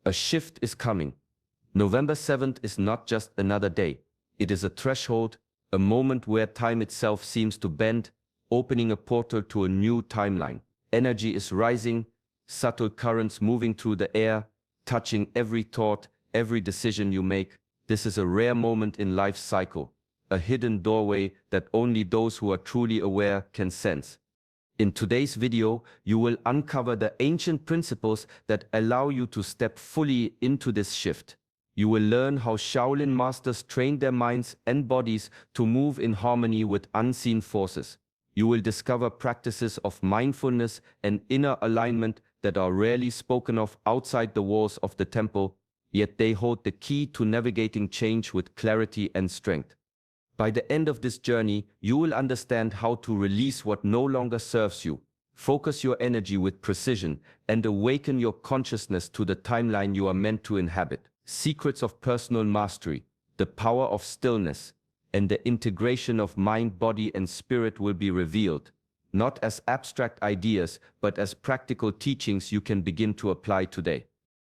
A shift is coming. November 7th is not just another day. It is a threshold, a moment where time itself seems to bend, opening a portal to a new timeline. Energy is rising, subtle currents moving through the air, touching every thought, every decision you make. This is a rare moment in life's cycle, a hidden doorway that only those who are truly aware can sense. In today's video, you will uncover the ancient principles that allow you to step fully into this shift. You will learn how Shaolin masters trained their minds and bodies to move in harmony with unseen forces. You will discover practices of mindfulness and inner alignment that are rarely spoken of outside the walls of the temple, yet they hold the key to navigating change with clarity and strength. By the end of this journey, you will understand how to release what no longer serves you, focus your energy with precision, and awaken your consciousness to the timeline you are meant to inhabit. Secrets of personal mastery, the power of stillness, and the integration of mind, body, and spirit will be revealed, not as abstract ideas, but as practical teachings you can begin to apply today.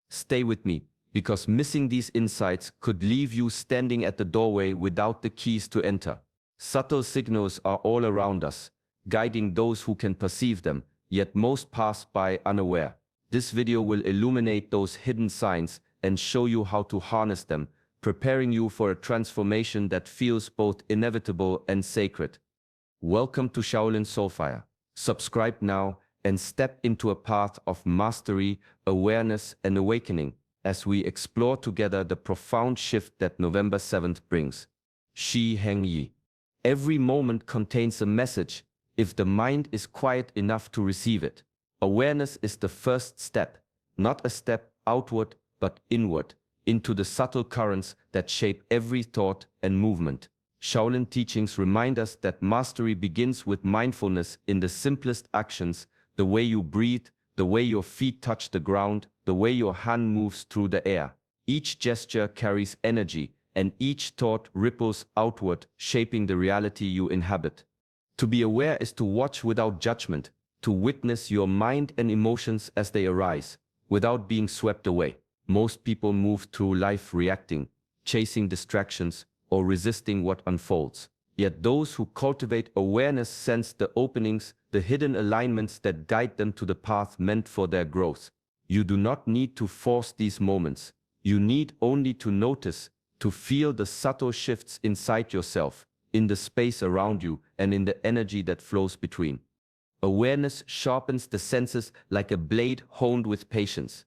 Stay with me, because missing these insights could leave you standing at the doorway without the keys to enter. Subtle signals are all around us, guiding those who can perceive them, yet most pass by unaware. This video will illuminate those hidden signs and show you how to harness them, preparing you for a transformation that feels both inevitable and sacred. Welcome to Shaolin Soulfire. Subscribe now and step into a path of mastery, awareness, and awakening as we explore together the profound shift that November 7th brings. Shi Heng Yi. Every moment contains a message if the mind is quiet enough to receive it. Awareness is the first step, not a step outward but inward, into the subtle currents that shape every thought and movement. Shaolin teachings remind us that mastery begins with mindfulness in the simplest actions, the way you breathe, the way your feet touch the ground, the way your hand moves through the air. Each gesture carries energy, and each thought ripples outward, shaping the reality you inhabit. To be aware is to watch without judgment, to witness your mind and emotions as they arise, without being swept away. Most people move through life reacting, chasing distractions, or resisting what unfolds. Yet those who cultivate awareness sense the openings, the hidden alignments that guide them to the path meant for their growth. You do not need to force these moments. You need only to notice, to feel the subtle shifts inside yourself, in the space around you, and in the energy that flows between. Awareness sharpens the senses like a blade honed with patience.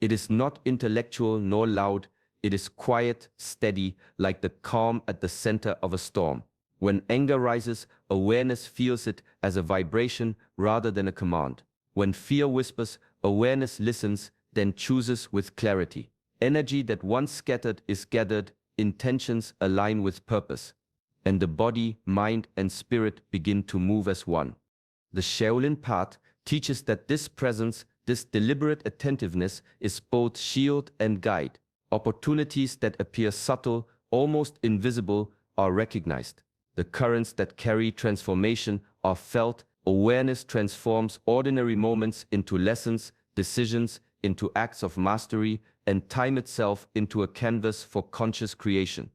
It is not intellectual nor loud. It is quiet, steady, like the calm at the center of a storm. When anger rises, awareness feels it as a vibration rather than a command. When fear whispers, awareness listens, then chooses with clarity. Energy that once scattered is gathered, intentions align with purpose, and the body, mind, and spirit begin to move as one. The Shaolin path teaches that this presence, this deliberate attentiveness, is both shield and guide. Opportunities that appear subtle, almost invisible, are recognized. The currents that carry transformation are felt. Awareness transforms ordinary moments into lessons, decisions into acts of mastery, and time itself into a canvas for conscious creation.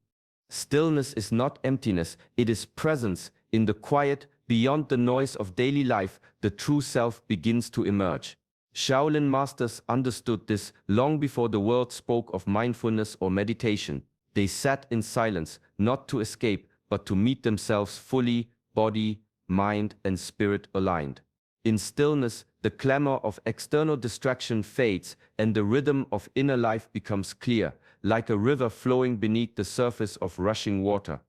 Stillness is not emptiness, it is presence. In the quiet, beyond the noise of daily life, the true self begins to emerge. Shaolin masters understood this long before the world spoke of mindfulness or meditation. They sat in silence, not to escape, but to meet themselves fully, body, mind, and spirit aligned. In stillness, the clamor of external distraction fades, and the rhythm of inner life becomes clear, like a river flowing beneath the surface of rushing water.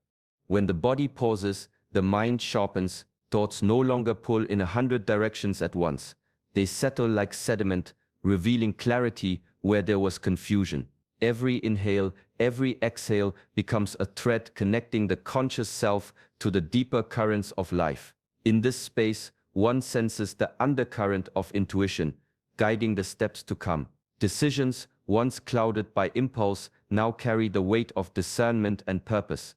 When the body pauses, the mind sharpens. Thoughts no longer pull in 100 directions at once. They settle like sediment, revealing clarity where there was confusion. Every inhale, every exhale becomes a thread connecting the conscious self to the deeper currents of life. In this space, one senses the undercurrent of intuition, guiding the steps to come. Decisions, once clouded by impulse, now carry the weight of discernment and purpose.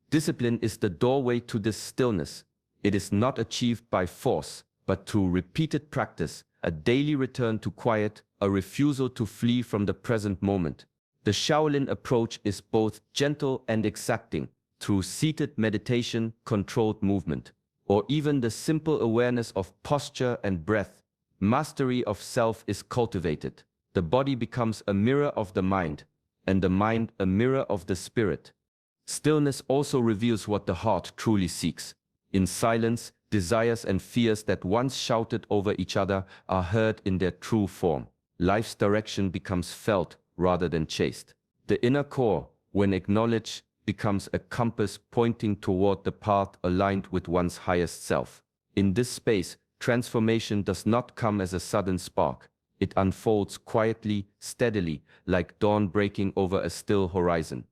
Discipline is the doorway to this stillness. It is not achieved by force, but through repeated practice, a daily return to quiet, a refusal to flee from the present moment. The Shaolin approach is both gentle and exacting, through seated meditation, controlled movement, or even the simple awareness of posture and breath. Mastery of self is cultivated. The body becomes a mirror of the mind, and the mind a mirror of the spirit. Stillness also reveals what the heart truly seeks. In silence, desires and fears that once shouted over each other are heard in their true form. Life's direction becomes felt rather than chased. The inner core, when acknowledged, becomes a compass pointing toward the path aligned with one's highest self. In this space, transformation does not come as a sudden spark. It unfolds quietly, steadily, like dawn breaking over a still horizon.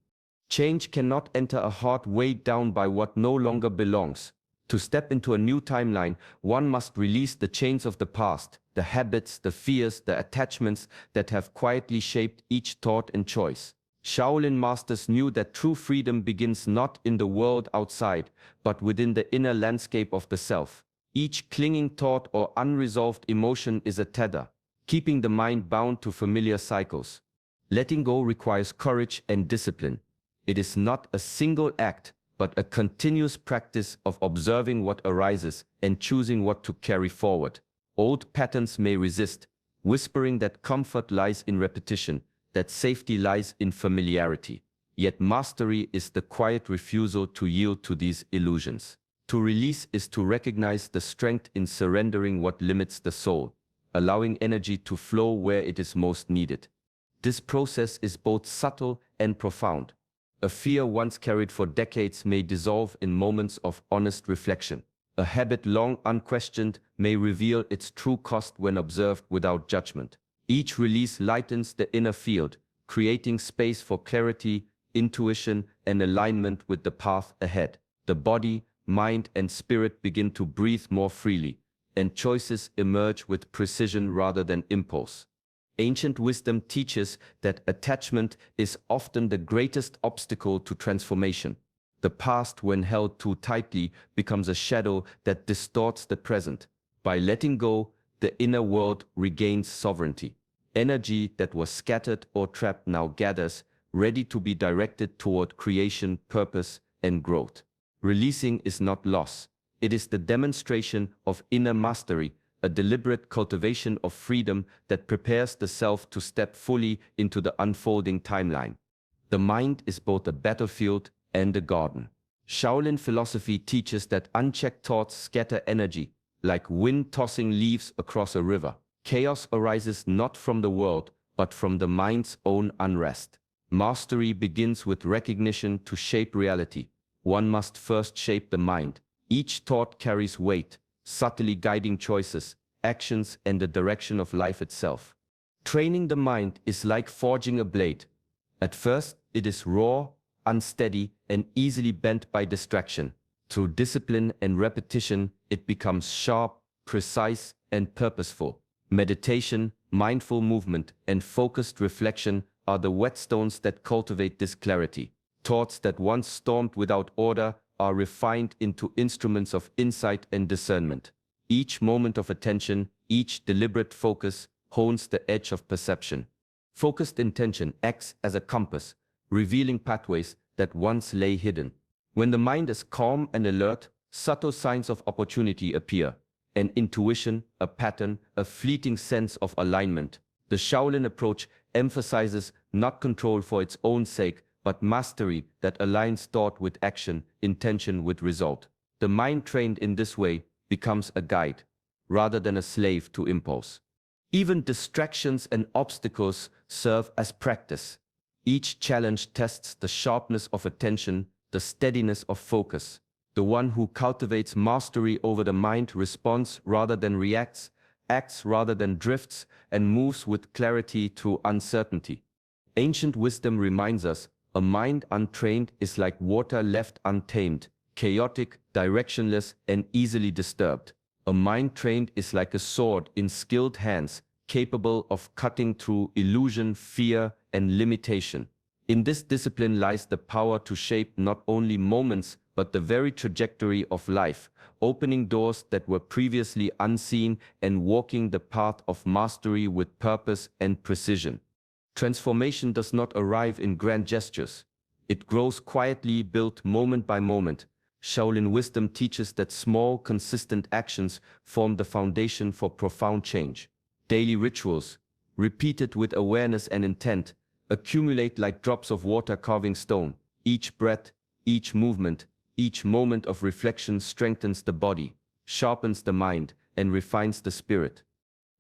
Change cannot enter a heart weighed down by what no longer belongs. To step into a new timeline, one must release the chains of the past, the habits, the fears, the attachments that have quietly shaped each thought and choice. Shaolin masters knew that true freedom begins not in the world outside, but within the inner landscape of the self. Each clinging thought or unresolved emotion is a tether, keeping the mind bound to familiar cycles. Letting go requires courage and discipline. It is not a single act, but a continuous practice of observing what arises and choosing what to carry forward. Old patterns may resist, whispering that comfort lies in repetition, that safety lies in familiarity. Yet mastery is the quiet refusal to yield to these illusions. To release is to recognize the strength in surrendering what limits the soul, allowing energy to flow where it is most needed. This process is both subtle and profound. A fear once carried for decades may dissolve in moments of honest reflection. A habit long unquestioned may reveal its true cost when observed without judgment. Each release lightens the inner field, creating space for clarity, intuition, and alignment with the path ahead. The body, mind, and spirit begin to breathe more freely, and choices emerge with precision rather than impulse. Ancient wisdom teaches that attachment is often the greatest obstacle to transformation. The past, when held too tightly, becomes a shadow that distorts the present. By letting go, the inner world regains sovereignty. Energy that was scattered or trapped now gathers, ready to be directed toward creation, purpose, and growth. Releasing is not loss. It is the demonstration of inner mastery, a deliberate cultivation of freedom that prepares the self to step fully into the unfolding timeline. The mind is both a battlefield and a garden. Shaolin philosophy teaches that unchecked thoughts scatter energy, like wind tossing leaves across a river. Chaos arises not from the world, but from the mind's own unrest. Mastery begins with recognition. To shape reality, one must first shape the mind. Each thought carries weight, subtly guiding choices, actions, and the direction of life itself. Training the mind is like forging a blade. At first, it is raw, unsteady, and easily bent by distraction. Through discipline and repetition, it becomes sharp, precise, and purposeful. Meditation, mindful movement, and focused reflection are the whetstones that cultivate this clarity. Thoughts that once stormed without order are refined into instruments of insight and discernment. Each moment of attention, each deliberate focus, hones the edge of perception. Focused intention acts as a compass, revealing pathways that once lay hidden. When the mind is calm and alert, subtle signs of opportunity appear. An intuition, a pattern, a fleeting sense of alignment. The Shaolin approach emphasizes not control for its own sake, but mastery that aligns thought with action, intention with result. The mind trained in this way becomes a guide, rather than a slave to impulse. Even distractions and obstacles serve as practice. Each challenge tests the sharpness of attention, the steadiness of focus. The one who cultivates mastery over the mind responds rather than reacts, acts rather than drifts, and moves with clarity through uncertainty. Ancient wisdom reminds us, a mind untrained is like water left untamed, chaotic, directionless, and easily disturbed. A mind trained is like a sword in skilled hands, capable of cutting through illusion, fear, and limitation. In this discipline lies the power to shape not only moments but the very trajectory of life, opening doors that were previously unseen and walking the path of mastery with purpose and precision. Transformation does not arrive in grand gestures. It grows quietly, built moment by moment. Shaolin wisdom teaches that small, consistent actions form the foundation for profound change. Daily rituals, repeated with awareness and intent, accumulate like drops of water carving stone. Each breath, each movement, each moment of reflection strengthens the body, sharpens the mind, and refines the spirit.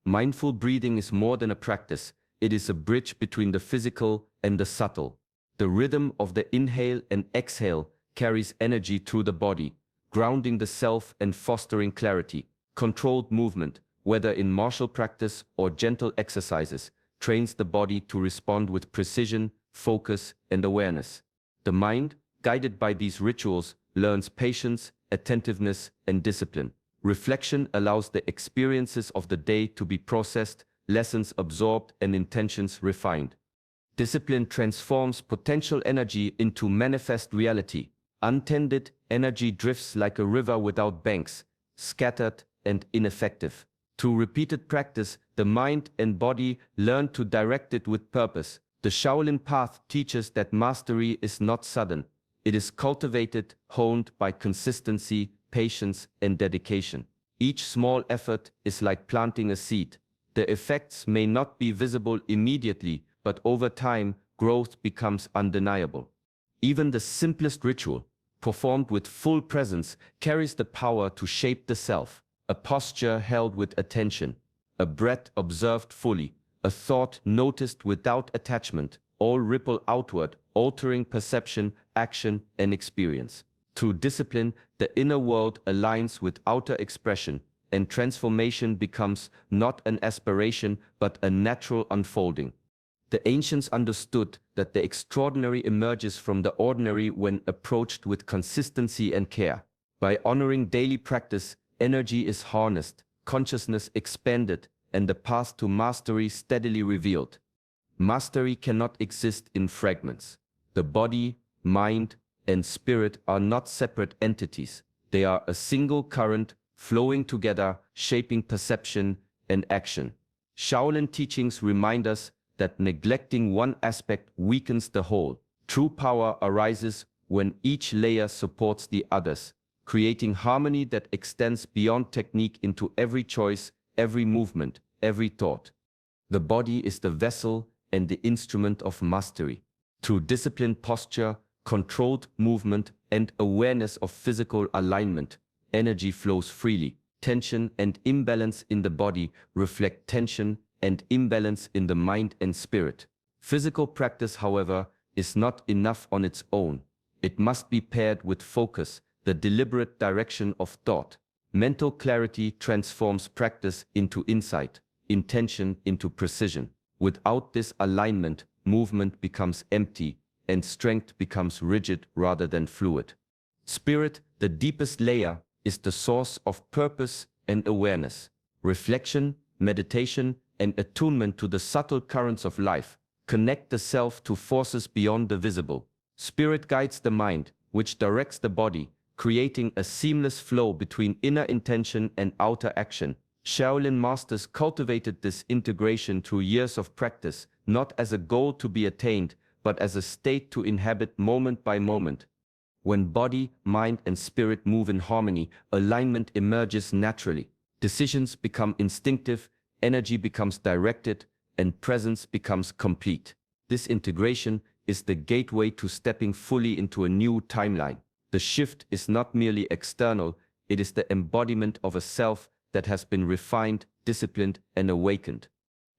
Mindful breathing is more than a practice. It is a bridge between the physical and the subtle. The rhythm of the inhale and exhale carries energy through the body, grounding the self and fostering clarity. Controlled movement, whether in martial practice or gentle exercises, trains the body to respond with precision, focus, and awareness. The mind, guided by these rituals, learns patience, attentiveness, and discipline. Reflection allows the experiences of the day to be processed, lessons absorbed, and intentions refined. Discipline transforms potential energy into manifest reality. Untended energy drifts like a river without banks, scattered and ineffective. Through repeated practice, the mind and body learn to direct it with purpose. The Shaolin path teaches that mastery is not sudden. It is cultivated, honed by consistency, patience, and dedication. Each small effort is like planting a seed. The effects may not be visible immediately, but over time, growth becomes undeniable. Even the simplest ritual, performed with full presence, carries the power to shape the self. A posture held with attention, a breath observed fully, a thought noticed without attachment, all ripple outward, altering perception, action, and experience. Through discipline, the inner world aligns with outer expression, and transformation becomes not an aspiration but a natural unfolding. The ancients understood that the extraordinary emerges from the ordinary when approached with consistency and care. By honoring daily practice, energy is harnessed, consciousness expanded, and the path to mastery steadily revealed. Mastery cannot exist in fragments. The body, mind, and spirit are not separate entities. They are a single current, flowing together, shaping perception and action. Shaolin teachings remind us that neglecting one aspect weakens the whole. True power arises when each layer supports the others, creating harmony that extends beyond technique into every choice, every movement, every thought. The body is the vessel and the instrument of mastery. Through disciplined posture, controlled movement, and awareness of physical alignment, energy flows freely. Tension and imbalance in the body reflect tension and imbalance in the mind and spirit. Physical practice, however, is not enough on its own. It must be paired with focus, the deliberate direction of thought. Mental clarity transforms practice into insight, intention into precision. Without this alignment, movement becomes empty, and strength becomes rigid rather than fluid. Spirit, the deepest layer, is the source of purpose and awareness. Reflection, meditation, and attunement to the subtle currents of life connect the self to forces beyond the visible. Spirit guides the mind, which directs the body, creating a seamless flow between inner intention and outer action. Shaolin masters cultivated this integration through years of practice, not as a goal to be attained, but as a state to inhabit moment by moment. When body, mind, and spirit move in harmony, alignment emerges naturally. Decisions become instinctive, energy becomes directed, and presence becomes complete. This integration is the gateway to stepping fully into a new timeline. The shift is not merely external, it is the embodiment of a self that has been refined, disciplined, and awakened.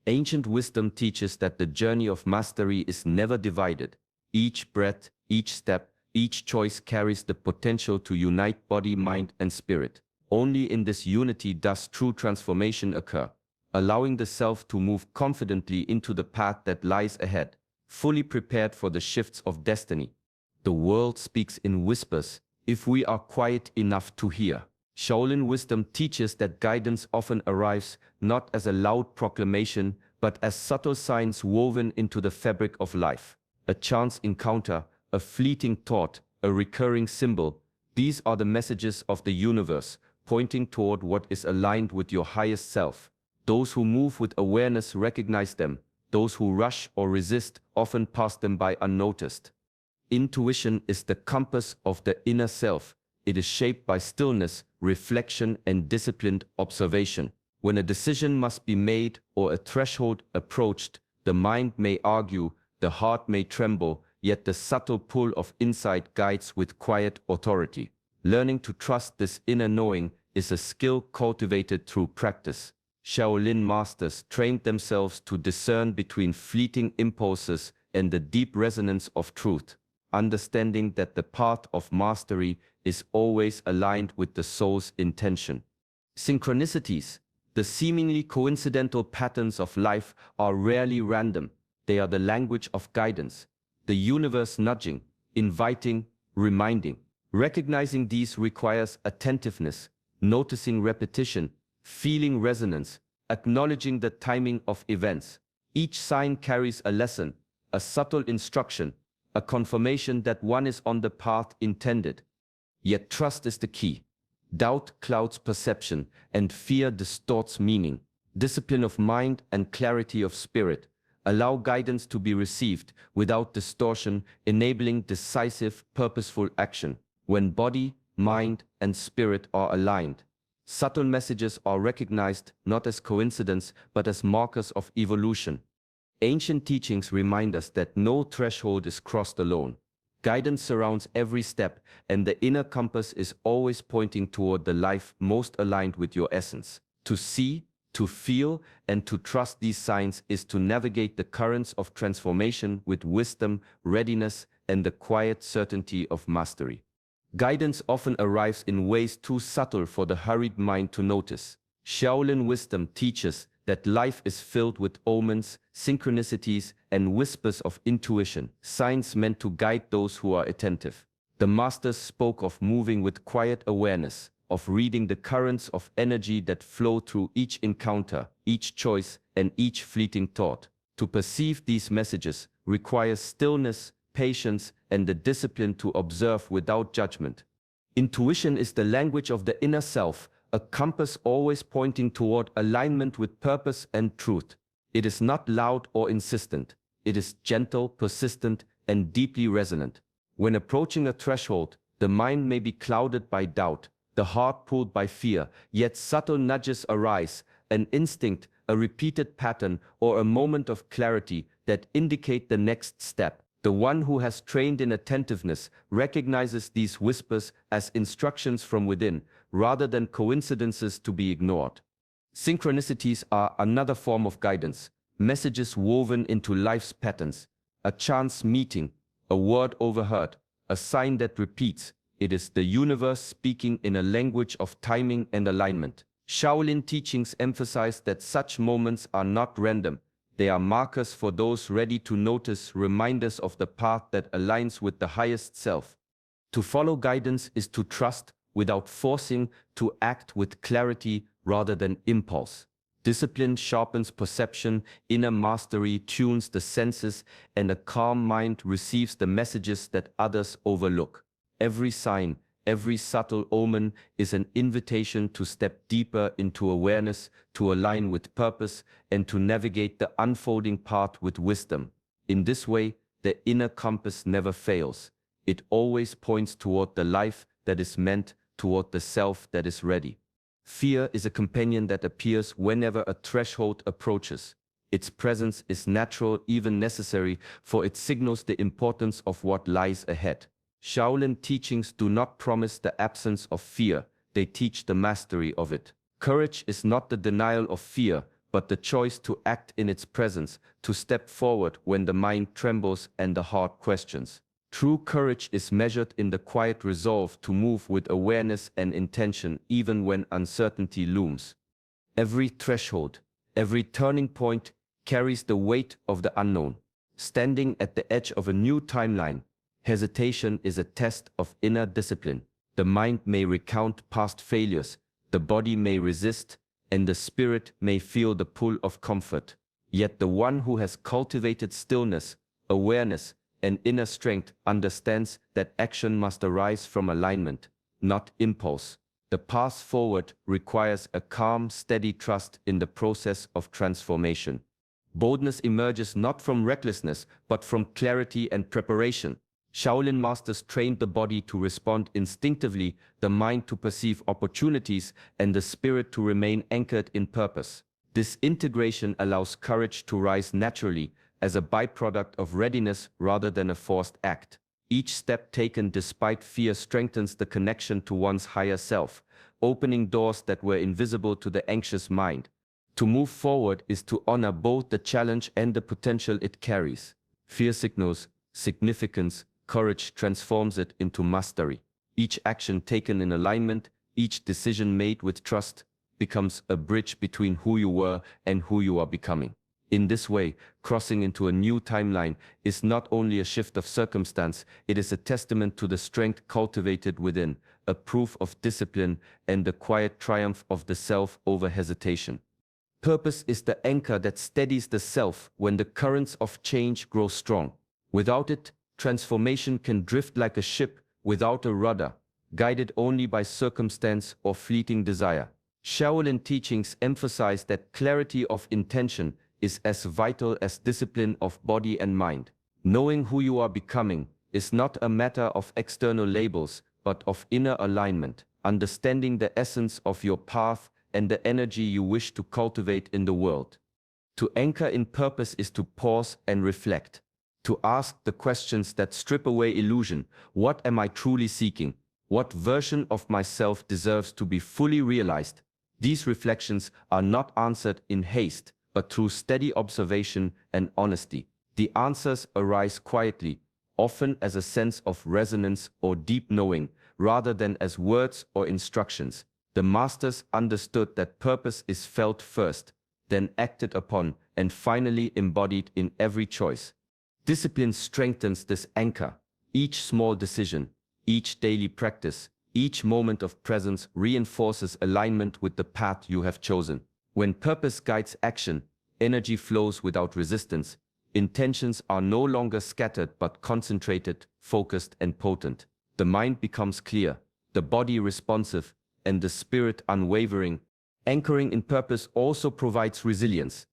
Ancient wisdom teaches that the journey of mastery is never divided. Each breath, each step, each choice carries the potential to unite body, mind, and spirit. Only in this unity does true transformation occur, allowing the self to move confidently into the path that lies ahead, fully prepared for the shifts of destiny. The world speaks in whispers, if we are quiet enough to hear. Shaolin wisdom teaches that guidance often arrives not as a loud proclamation, but as subtle signs woven into the fabric of life. a chance encounter, a fleeting thought, a recurring symbol. These are the messages of the universe, pointing toward what is aligned with your highest self. Those who move with awareness recognize them. Those who rush or resist often pass them by unnoticed. Intuition is the compass of the inner self. It is shaped by stillness, reflection, and disciplined observation. When a decision must be made or a threshold approached, the mind may argue, the heart may tremble, yet the subtle pull of insight guides with quiet authority. Learning to trust this inner knowing is a skill cultivated through practice. Shaolin masters trained themselves to discern between fleeting impulses and the deep resonance of truth, understanding that the path of mastery is always aligned with the soul's intention. Synchronicities, the seemingly coincidental patterns of life, are rarely random. They are the language of guidance, the universe nudging, inviting, reminding. Recognizing these requires attentiveness, noticing repetition, feeling resonance, acknowledging the timing of events. Each sign carries a lesson, a subtle instruction, a confirmation that one is on the path intended. Yet trust is the key. Doubt clouds perception, and fear distorts meaning. Discipline of mind and clarity of spirit allow guidance to be received without distortion, enabling decisive, purposeful action. When body, mind, and spirit are aligned, subtle messages are recognized not as coincidence but as markers of evolution. Ancient teachings remind us that no threshold is crossed alone. Guidance surrounds every step, and the inner compass is always pointing toward the life most aligned with your essence. To see, to feel, and to trust these signs is to navigate the currents of transformation with wisdom, readiness, and the quiet certainty of mastery. Guidance often arrives in ways too subtle for the hurried mind to notice. Shaolin wisdom teaches that life is filled with omens, synchronicities, and whispers of intuition, signs meant to guide those who are attentive. The masters spoke of moving with quiet awareness, of reading the currents of energy that flow through each encounter, each choice, and each fleeting thought. To perceive these messages requires stillness, patience, and the discipline to observe without judgment. Intuition is the language of the inner self, a compass always pointing toward alignment with purpose and truth. It is not loud or insistent. It is gentle, persistent, and deeply resonant. When approaching a threshold, the mind may be clouded by doubt, the heart pulled by fear, yet subtle nudges arise, an instinct, a repeated pattern, or a moment of clarity that indicate the next step. The one who has trained in attentiveness recognizes these whispers as instructions from within, rather than coincidences to be ignored. Synchronicities are another form of guidance, messages woven into life's patterns, a chance meeting, a word overheard, a sign that repeats. It is the universe speaking in a language of timing and alignment. Shaolin teachings emphasize that such moments are not random. They are markers for those ready to notice, reminders of the path that aligns with the highest self. To follow guidance is to trust without forcing, to act with clarity rather than impulse. Discipline sharpens perception, inner mastery tunes the senses, and a calm mind receives the messages that others overlook. Every sign, every subtle omen is an invitation to step deeper into awareness, to align with purpose, and to navigate the unfolding path with wisdom. In this way, the inner compass never fails. It always points toward the life that is meant, toward the self that is ready. Fear is a companion that appears whenever a threshold approaches. Its presence is natural, even necessary, for it signals the importance of what lies ahead. Shaolin teachings do not promise the absence of fear, they teach the mastery of it. Courage is not the denial of fear, but the choice to act in its presence, to step forward when the mind trembles and the heart questions. True courage is measured in the quiet resolve to move with awareness and intention even when uncertainty looms. Every threshold, every turning point carries the weight of the unknown. Standing at the edge of a new timeline, hesitation is a test of inner discipline. The mind may recount past failures, the body may resist, and the spirit may feel the pull of comfort. Yet the one who has cultivated stillness, awareness, and inner strength understands that action must arise from alignment, not impulse. The path forward requires a calm, steady trust in the process of transformation. Boldness emerges not from recklessness, but from clarity and preparation. Shaolin masters trained the body to respond instinctively, the mind to perceive opportunities, and the spirit to remain anchored in purpose. This integration allows courage to rise naturally, as a byproduct of readiness rather than a forced act. Each step taken despite fear strengthens the connection to one's higher self, opening doors that were invisible to the anxious mind. To move forward is to honor both the challenge and the potential it carries. Fear signals significance, courage transforms it into mastery. Each action taken in alignment, each decision made with trust, becomes a bridge between who you were and who you are becoming. In this way, crossing into a new timeline is not only a shift of circumstance, it is a testament to the strength cultivated within, a proof of discipline, and the quiet triumph of the self over hesitation. Purpose is the anchor that steadies the self when the currents of change grow strong. Without it, transformation can drift like a ship without a rudder, guided only by circumstance or fleeting desire. Shaolin teachings emphasize that clarity of intention is as vital as discipline of body and mind. Knowing who you are becoming is not a matter of external labels, but of inner alignment, understanding the essence of your path and the energy you wish to cultivate in the world. To anchor in purpose is to pause and reflect, to ask the questions that strip away illusion. What am I truly seeking? What version of myself deserves to be fully realized? These reflections are not answered in haste, but through steady observation and honesty. The answers arise quietly, often as a sense of resonance or deep knowing, rather than as words or instructions. The masters understood that purpose is felt first, then acted upon, and finally embodied in every choice. Discipline strengthens this anchor. Each small decision, each daily practice, each moment of presence reinforces alignment with the path you have chosen. When purpose guides action, energy flows without resistance. Intentions are no longer scattered but concentrated, focused, and potent. The mind becomes clear, the body responsive, and the spirit unwavering. Anchoring in purpose also provides resilience.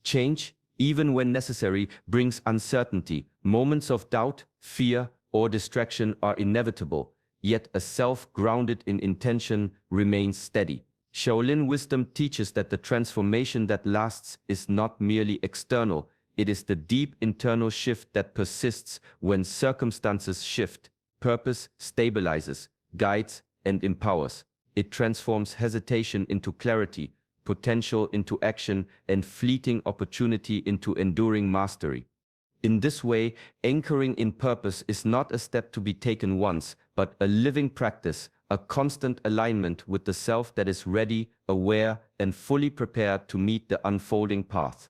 Change, even when necessary, brings uncertainty. Moments of doubt, fear, or distraction are inevitable, yet a self grounded in intention remains steady. Shaolin wisdom teaches that the transformation that lasts is not merely external, it is the deep internal shift that persists when circumstances shift. Purpose stabilizes, guides, and empowers. It transforms hesitation into clarity, potential into action, and fleeting opportunity into enduring mastery. In this way, anchoring in purpose is not a step to be taken once, but a living practice, a constant alignment with the self that is ready, aware, and fully prepared to meet the unfolding path.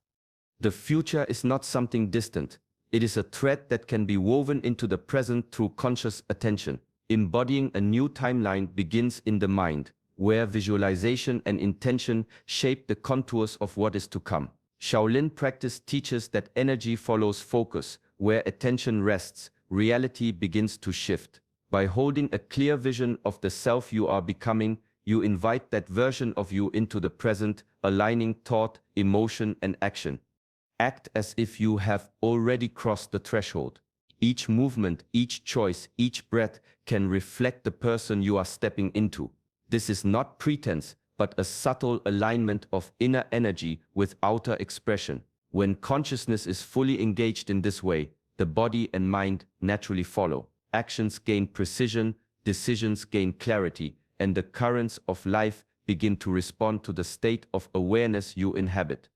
The future is not something distant. It is a thread that can be woven into the present through conscious attention. Embodying a new timeline begins in the mind, where visualization and intention shape the contours of what is to come. Shaolin practice teaches that energy follows focus. Where attention rests, reality begins to shift. By holding a clear vision of the self you are becoming, you invite that version of you into the present, aligning thought, emotion, and action. Act as if you have already crossed the threshold. Each movement, each choice, each breath can reflect the person you are stepping into. This is not pretense, but a subtle alignment of inner energy with outer expression. When consciousness is fully engaged in this way, the body and mind naturally follow. Actions gain precision, decisions gain clarity, and the currents of life begin to respond to the state of awareness you inhabit.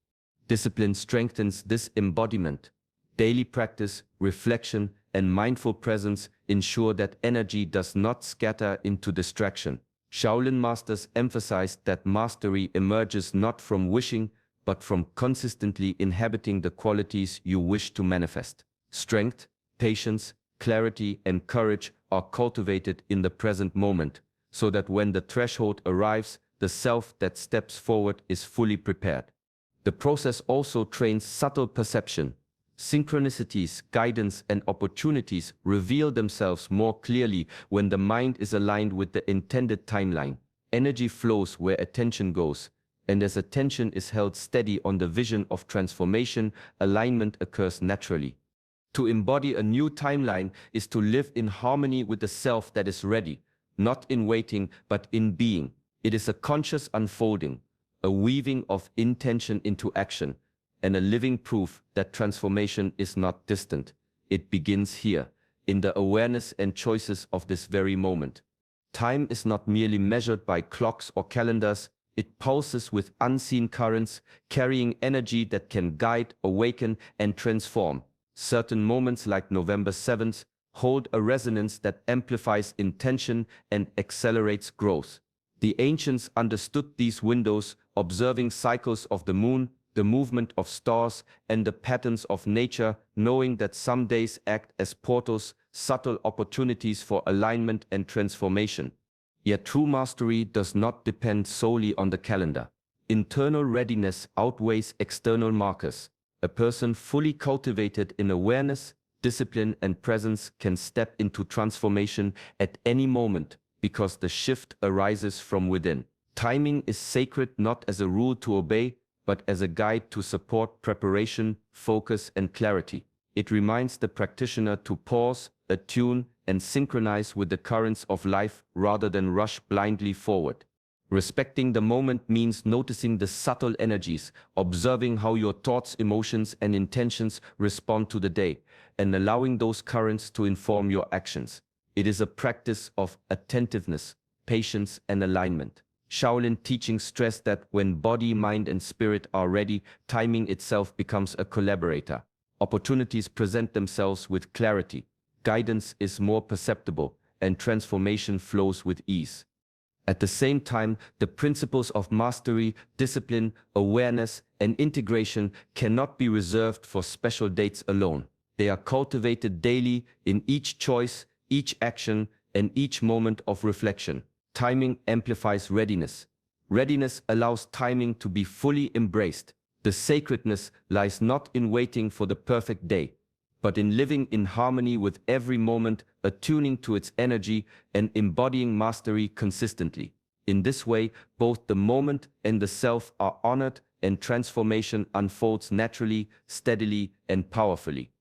Discipline strengthens this embodiment. Daily practice, reflection, and mindful presence ensure that energy does not scatter into distraction. Shaolin masters emphasized that mastery emerges not from wishing, but from consistently inhabiting the qualities you wish to manifest. Strength, patience, clarity, and courage are cultivated in the present moment, so that when the threshold arrives, the self that steps forward is fully prepared. The process also trains subtle perception. Synchronicities, guidance, and opportunities reveal themselves more clearly when the mind is aligned with the intended timeline. Energy flows where attention goes, and as attention is held steady on the vision of transformation, alignment occurs naturally. To embody a new timeline is to live in harmony with the self that is ready, not in waiting, but in being. It is a conscious unfolding, a weaving of intention into action, and a living proof that transformation is not distant. It begins here, in the awareness and choices of this very moment. Time is not merely measured by clocks or calendars, it pulses with unseen currents, carrying energy that can guide, awaken, and transform. Certain moments like November 7th hold a resonance that amplifies intention and accelerates growth. The ancients understood these windows, observing cycles of the moon, the movement of stars, and the patterns of nature, knowing that some days act as portals, subtle opportunities for alignment and transformation. Yet true mastery does not depend solely on the calendar. Internal readiness outweighs external markers. A person fully cultivated in awareness, discipline, and presence can step into transformation at any moment because the shift arises from within. Timing is sacred not as a rule to obey, but as a guide to support preparation, focus, and clarity. It reminds the practitioner to pause, attune, and synchronize with the currents of life rather than rush blindly forward. Respecting the moment means noticing the subtle energies, observing how your thoughts, emotions, and intentions respond to the day, and allowing those currents to inform your actions. It is a practice of attentiveness, patience, and alignment. Shaolin teachings stress that when body, mind, and spirit are ready, timing itself becomes a collaborator. Opportunities present themselves with clarity, guidance is more perceptible, and transformation flows with ease. At the same time, the principles of mastery, discipline, awareness, and integration cannot be reserved for special dates alone. They are cultivated daily in each choice, each action, and each moment of reflection. Timing amplifies readiness. Readiness allows timing to be fully embraced. The sacredness lies not in waiting for the perfect day, but in living in harmony with every moment, attuning to its energy, and embodying mastery consistently. In this way, both the moment and the self are honored, and transformation unfolds naturally, steadily, and powerfully.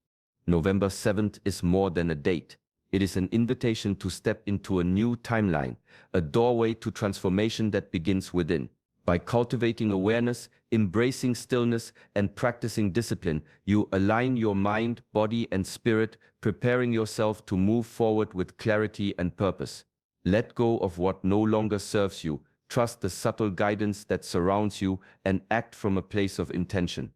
November 7th is more than a date. It is an invitation to step into a new timeline, a doorway to transformation that begins within. By cultivating awareness, embracing stillness, and practicing discipline, you align your mind, body, and spirit, preparing yourself to move forward with clarity and purpose. Let go of what no longer serves you, trust the subtle guidance that surrounds you, and act from a place of intention.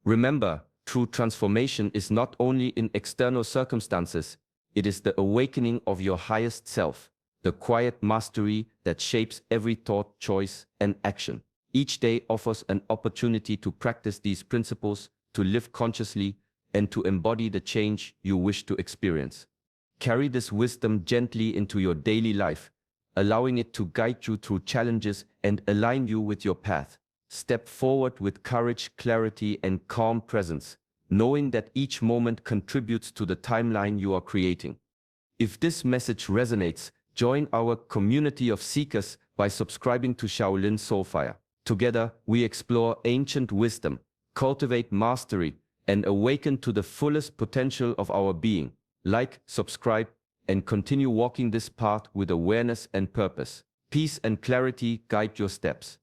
Remember, true transformation is not only in external circumstances, it is the awakening of your highest self, the quiet mastery that shapes every thought, choice, and action. Each day offers an opportunity to practice these principles, to live consciously, and to embody the change you wish to experience. Carry this wisdom gently into your daily life, allowing it to guide you through challenges and align you with your path. Step forward with courage, clarity, and calm presence, knowing that each moment contributes to the timeline you are creating. If this message resonates, join our community of seekers by subscribing to Shaolin Soulfire. Together, we explore ancient wisdom, cultivate mastery, and awaken to the fullest potential of our being. Like, subscribe, and continue walking this path with awareness and purpose. Peace and clarity guide your steps.